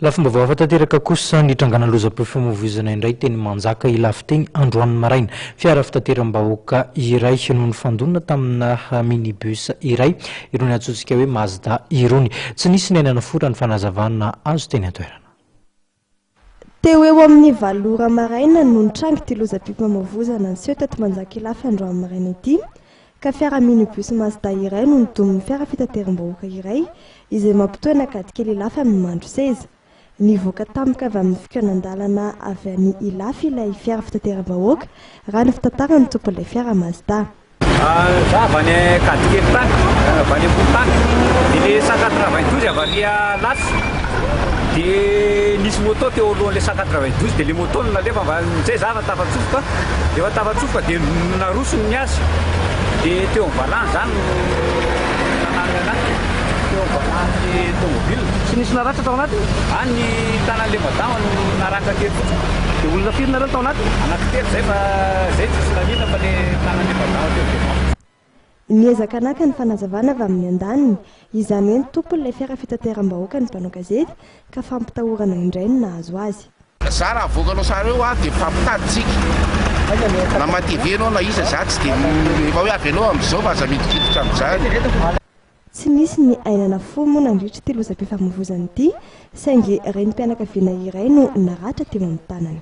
Lafomba vao afa-tanteraka kosa nitrangana lozam-pifamoivoizana indray teny manjaka ilafiteny androany maraina fiara fitateram-bahoaka iray noho ny fandonana tamina minibus iray irony antsointsika hoe Mazda irony. Tsy nisy ny ainana fora ny fanazavana azo teny an-toerana. Teo eo amin'ny 8 ora maraina no nitrangy ity lozam-pifamoivoizana niseho teto manjaka ilafy androany maraina ity ka fiara minibus Mazda iray no nidomin'ny fiara fitateram-bahoaka iray izay mampitohy nakady kely ilafy amin'ny mandro seza. Nivoaka tampoka avy amin'ny fikanandalana avy any ilafy ilay fiara fitateram-bahoaka raha ny fitantarany tompon'ilay fiara Mazda. Avany kady kely tany, avany ambony tany, dia 192 avy any lafy. Dia nisy moto teo alohan'ilay 192 dia ilay moto nalefa amin'izay zava tafatsofoka, dia efa tafatsofoka dia narosony ny azy. Dia teo amin'ny valany zany nanangana teo amin'ny valany tomobile. Tsy nisy naratra tao anaty? Any tanan'ilay madama no naratra kely fotsiny. Dia olona firy nareo tao anaty? Anankitelo zay fa zay tsisy nanina fa ilay tanan'ilay madama teo. Niezaka anaka ny fanazavana avy amin'ny andaniny, izany hoe ny tompon'ilay fiara fitateram-bahoaka ny mpanao gazety ka fampitahorana indray no nahazo azy. Za raha voakanao sara eo dia fampitaditsika. Na matv anao na iza za tsy dia efa hoe avy anao amin'izao fa aza midikiditra amin'izany. Tsy nisy ny ainana fo moa nandritra ity lozam-pifamoivoizana ity saingy renim-pianakaviana iray no naratra teo amin'ny tanany.